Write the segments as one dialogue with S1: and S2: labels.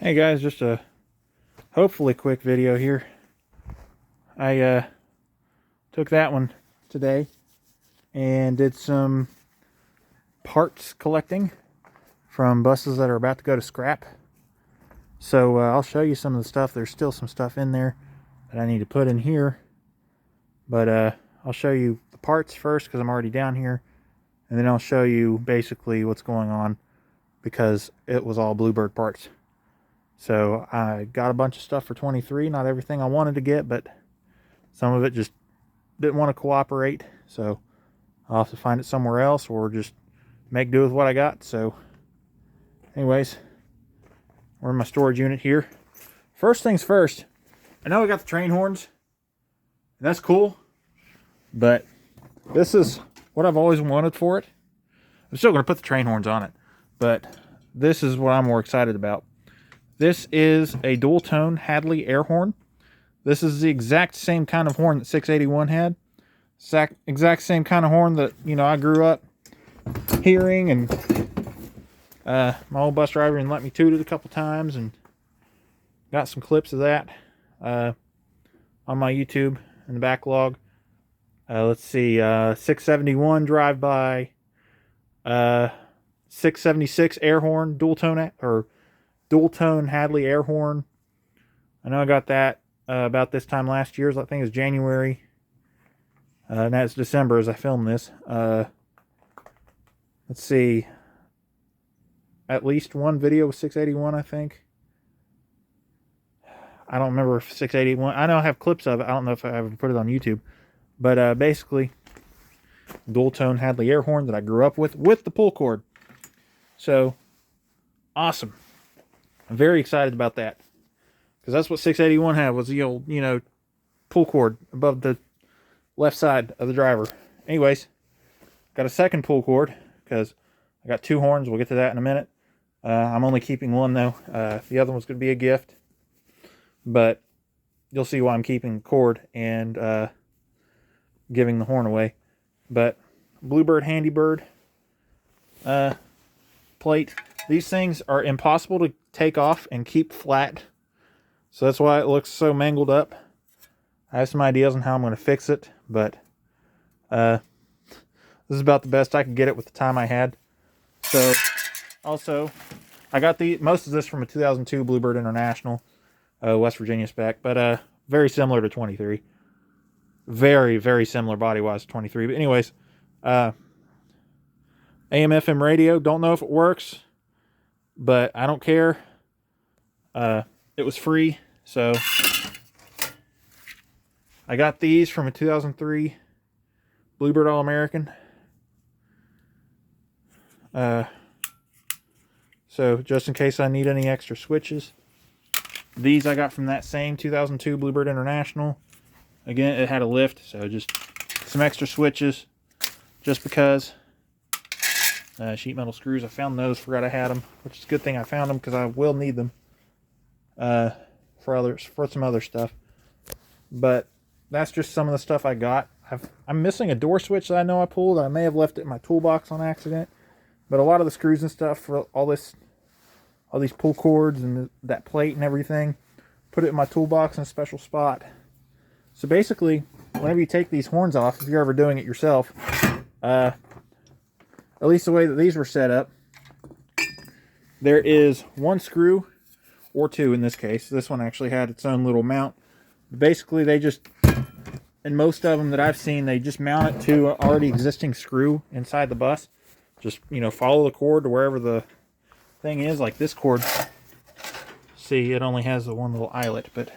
S1: Hey guys, just a hopefully quick video here. I took that one today and did some parts collecting from buses that are about to go to scrap. So I'll show you some of the stuff. There's still some stuff in there that I need to put in here, but I'll show you the parts first because I'm already down here, and then I'll show you basically what's going on because it was all Bluebird parts. So I got a bunch of stuff for 23, not everything I wanted to get, but some of it just didn't want to cooperate. So I'll have to find it somewhere else or just make do with what I got. So anyways, we're in my storage unit here. First things first, I know I got the train horns, and that's cool, but this is what I've always wanted for it. I'm still going to put the train horns on it, but this is what I'm more excited about. This is a dual tone Hadley air horn. This is the exact same kind of horn that 681 had. Exact same kind of horn that, you know, I grew up hearing, and my old bus driver and let me toot it a couple times, and got some clips of that on my YouTube in the backlog. Let's see, 671 drive-by, 676 air horn, dual tone Hadley air horn. I know I got that about this time last year. I think it was January. And that's December as I film this. Let's see. At least one video with 681, I think. I don't remember if 681. I know I have clips of it. I don't know if I ever put it on YouTube. But basically, dual tone Hadley air horn that I grew up with the pull cord. So, awesome. I'm very excited about that, because that's what 681 had, was the old, you know, pull cord above the left side of the driver. Anyways, got a second pull cord because I got two horns. We'll get to that in a minute. I'm only keeping one though. The other one's going to be a gift, but you'll see why I'm keeping the cord and giving the horn away. But Bluebird Handybird plate. These things are impossible to take off and keep flat, so that's why it looks so mangled up. I have some ideas on how I'm going to fix it, but this is about the best I could get it with the time I had. So, also, I got most of this from a 2002 Bluebird International, West Virginia spec, but very similar to 23. Very, very similar body-wise to 23. But anyways, AM/FM radio, don't know if it works, but I don't care. It was free, so I got these from a 2003 Bluebird All-American. So just in case I need any extra switches. These I got from that same 2002 Bluebird International. Again, it had a lift, so just some extra switches, just because. Sheet metal screws, I found those, forgot I had them, which is a good thing I found them because I will need them for some other stuff. But that's just some of the stuff I got. I'm missing a door switch that I know I pulled. I may have left it in my toolbox on accident, but a lot of the screws and stuff for all these pull cords and that plate and everything, put it in my toolbox in a special spot. So basically, whenever you take these horns off, if you're ever doing it yourself, at least the way that these were set up, there is one screw, or two in this case. This one actually had its own little mount. Basically, they just, in most of them that I've seen, they just mount it to an already existing screw inside the bus. Just, you know, follow the cord to wherever the thing is, like this cord. See, it only has the one little eyelet, but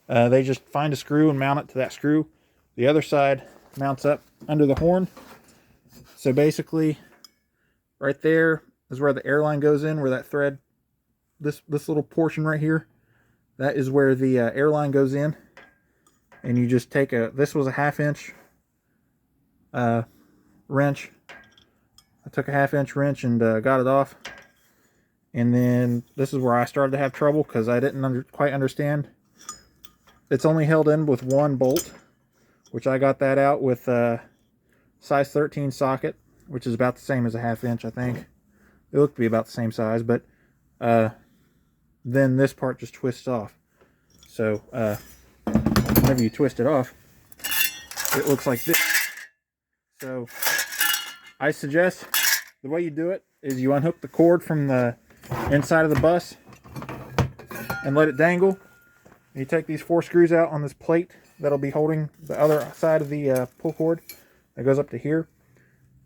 S1: they just find a screw and mount it to that screw. The other side mounts up under the horn. So basically, right there is where the airline goes in, where that thread, this little portion right here, that is where the airline goes in. And you just take this was a 1/2 inch wrench. I took a 1/2 inch wrench and got it off. And then this is where I started to have trouble because I didn't quite understand. It's only held in with one bolt, which I got that out with size 13 socket, which is about the same as a 1/2 inch, I think. It looked to be about the same size, but then this part just twists off. So whenever you twist it off, it looks like this. So I suggest the way you do it is you unhook the cord from the inside of the bus and let it dangle. You take these 4 screws out on this plate that'll be holding the other side of the pull cord that goes up to here.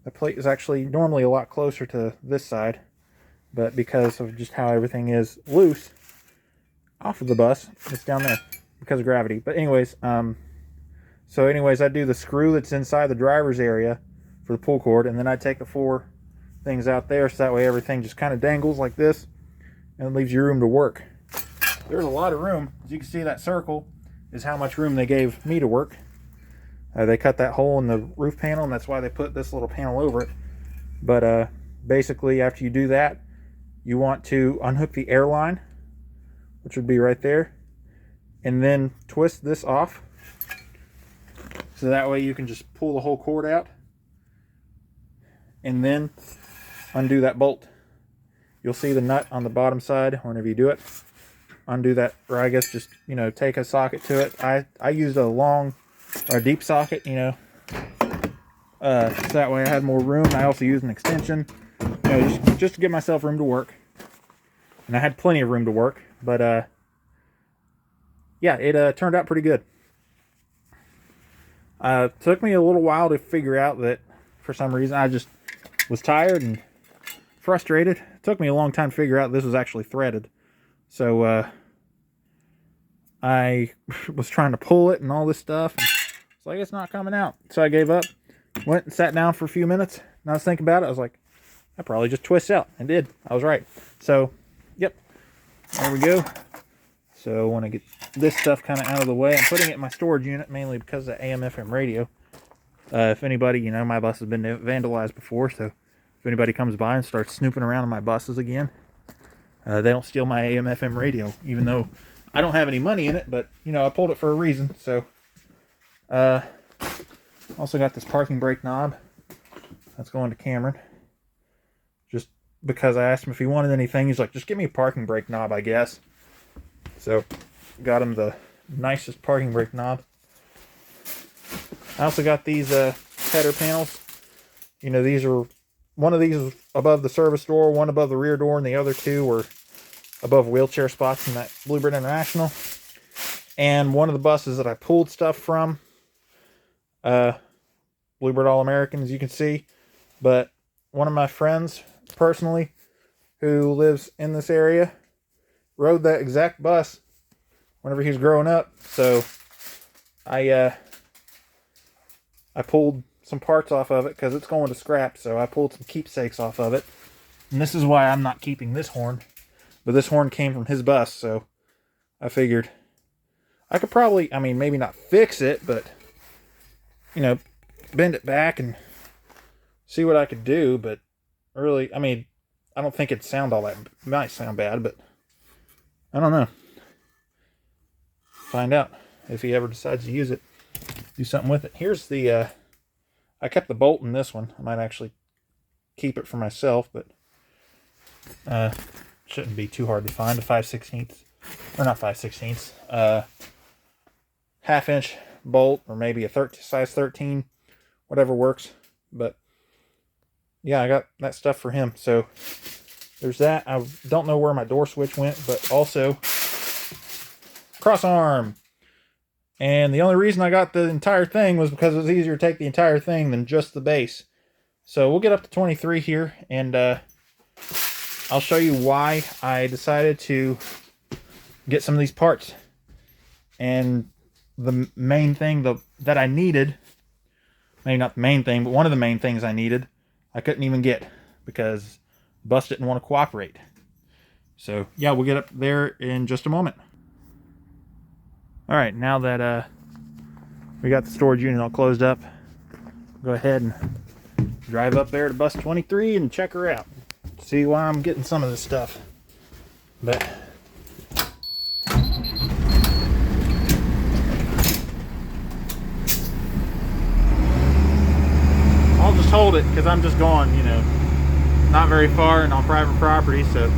S1: The plate is actually normally a lot closer to this side, but because of just how everything is loose off of the bus, it's down there because of gravity. But anyways, I do the screw that's inside the driver's area for the pull cord, and then I take the 4 things out there, so that way everything just kind of dangles like this and it leaves you room to work. There's a lot of room. As you can see, that circle is how much room they gave me to work. They cut that hole in the roof panel, and that's why they put this little panel over it. But basically, after you do that, you want to unhook the air line, which would be right there, and then twist this off, so that way you can just pull the whole cord out, and then undo that bolt. You'll see the nut on the bottom side whenever you do it. Undo that, or I guess just, take a socket to it. I used a long or a deep socket, so that way I had more room. I also used an extension, just to give myself room to work. And I had plenty of room to work, but yeah, it turned out pretty good. Took me a little while to figure out that for some reason I just was tired and frustrated. It took me a long time to figure out this was actually threaded. So I was trying to pull it and all this stuff. And it's like, it's not coming out. So I gave up, went and sat down for a few minutes, and I was thinking about it. I was like, I probably just twist out. And did. I was right. So, yep. There we go. So I want to get this stuff kind of out of the way. I'm putting it in my storage unit mainly because of the AM/FM radio. If anybody, my bus has been vandalized before, so if anybody comes by and starts snooping around in my buses again, they don't steal my AM/FM radio, even though I don't have any money in it, but, I pulled it for a reason. So, also got this parking brake knob. That's going to Cameron. Just because I asked him if he wanted anything. He's like, just give me a parking brake knob, I guess. So, got him the nicest parking brake knob. I also got these header panels. These are, one of these is above the service door, one above the rear door, and the other 2 were above wheelchair spots in that Bluebird International. And one of the buses that I pulled stuff from, Bluebird All-American, as you can see. But one of my friends, personally, who lives in this area, rode that exact bus whenever he was growing up. So I pulled some parts off of it because it's going to scrap. So I pulled some keepsakes off of it. And this is why I'm not keeping this horn. But this horn came from his bus, so I figured I could probably, maybe not fix it, but, bend it back and see what I could do. But really, I don't think it'd sound all that, it might sound bad, but I don't know. Find out if he ever decides to use it, do something with it. Here's the, I kept the bolt in this one. I might actually keep it for myself, but, shouldn't be too hard to find. A 5/16, or not 5/16, half-inch bolt, or maybe a size 13, whatever works. But yeah, I got that stuff for him. So there's that. I don't know where my door switch went, but also cross arm. And the only reason I got the entire thing was because it was easier to take the entire thing than just the base. So we'll get up to 23 here, and I'll show you why I decided to get some of these parts. And the main thing that I needed, maybe not the main thing, but one of the main things I needed, I couldn't even get because the bus didn't want to cooperate. So yeah, we'll get up there in just a moment. All right, now that we got the storage unit all closed up, go ahead and drive up there to bus 23 and check her out. See why I'm getting some of this stuff. But I'll just hold it because I'm just going, not very far and on private property, so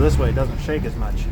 S1: this way it doesn't shake as much.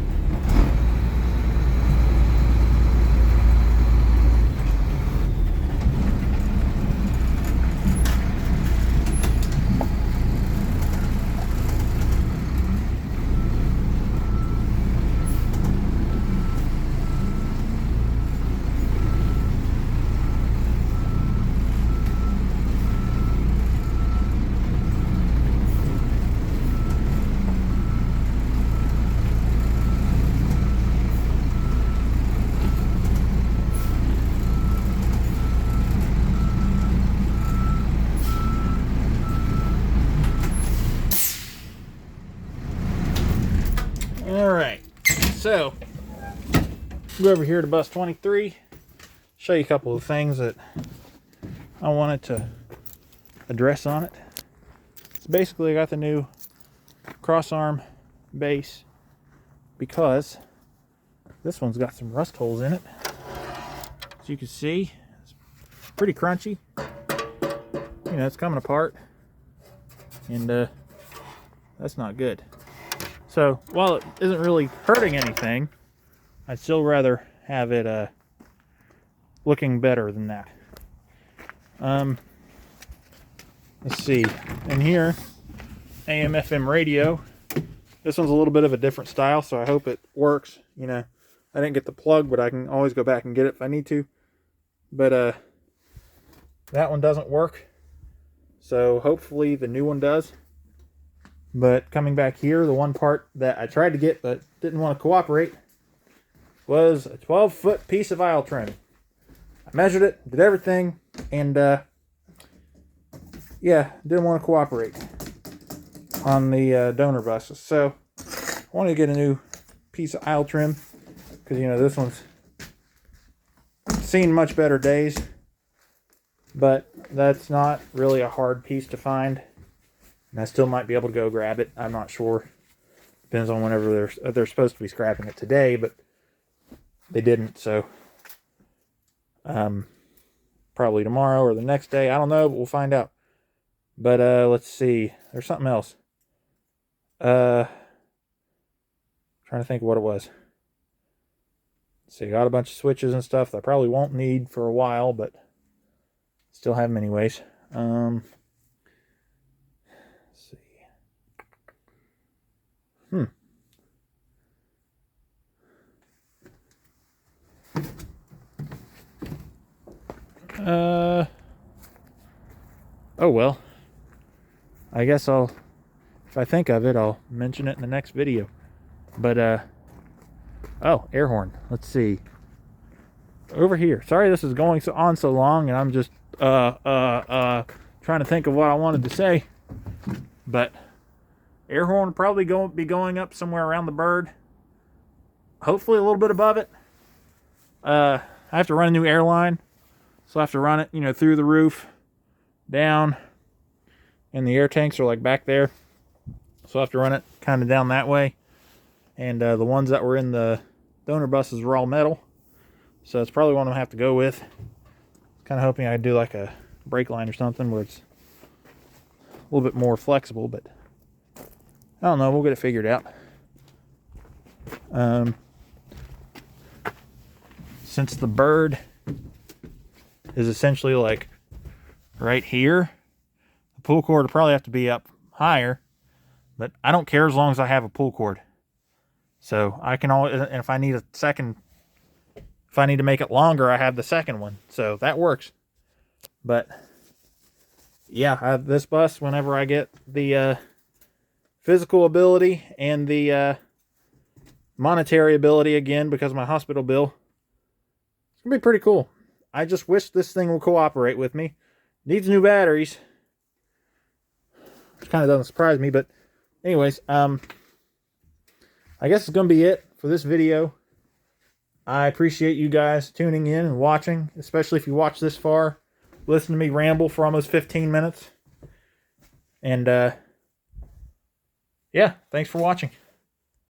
S1: Alright, so go over here to bus 23, show you a couple of things that I wanted to address on it. So basically I got the new cross arm base because this one's got some rust holes in it. As you can see, it's pretty crunchy. You know, it's coming apart, and that's not good. So while it isn't really hurting anything, I'd still rather have it looking better than that. Let's see, in here, AM/FM radio. This one's a little bit of a different style, so I hope it works. You know, I didn't get the plug, but I can always go back and get it if I need to. But that one doesn't work, so hopefully the new one does. But coming back here, the one part that I tried to get but didn't want to cooperate was a 12-foot piece of aisle trim. I measured it, did everything, and yeah, didn't want to cooperate on the donor buses. So I want to get a new piece of aisle trim because, you know, this one's seen much better days, but that's not really a hard piece to find. And I still might be able to go grab it. I'm not sure. Depends on whenever they're supposed to be scrapping it today, but they didn't. So probably tomorrow or the next day. I don't know, but we'll find out. But let's see. There's something else. Trying to think of what it was. Let's see. Got a bunch of switches and stuff that I probably won't need for a while, but still have them anyways. Oh well. I guess if I think of it, I'll mention it in the next video. But, oh, air horn. Let's see. Over here. Sorry this is going on so long, and I'm just, trying to think of what I wanted to say. But air horn will probably be going up somewhere around the bird. Hopefully a little bit above it. I have to run a new airline. So I have to run it, you know, through the roof, down, and the air tanks are like back there. So I have to run it kind of down that way. And the ones that were in the donor buses were all metal. So that's probably one I'm going to have to go with. Kind of hoping I do like a brake line or something where it's a little bit more flexible, but I don't know. We'll get it figured out. Since the bird is essentially like right here, the pull cord will probably have to be up higher, but I don't care as long as I have a pull cord. So I can always, and if I need a second, if I need to make it longer, I have the second one. So that works. But yeah, this bus, whenever I get the physical ability and the monetary ability again because of my hospital bill, it's gonna be pretty cool. I just wish this thing will cooperate with me. Needs new batteries, which kind of doesn't surprise me. But anyways, I guess it's gonna be it for this video. I appreciate you guys tuning in and watching, especially if you watch this far. Listen to me ramble for almost 15 minutes. And yeah, thanks for watching.